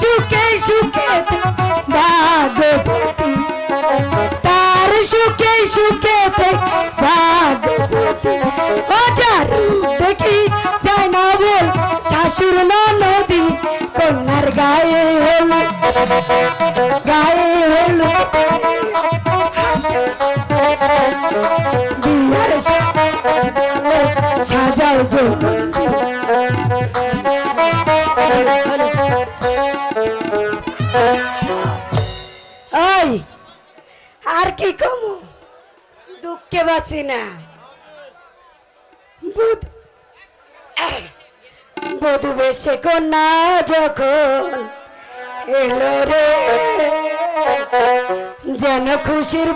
সুখে সুখেতে ভাগবতী তার সুখে সুখেতে ভাগবতী ও যার দেখি যায় না বল শাশুর নদী কন্যার গায়ে হল বিয়ার সাজাও জলদি ওই আর কি কমু দুঃখে বাসি না বধু বেশে কন্যা যখন এলো রে যেন খুশির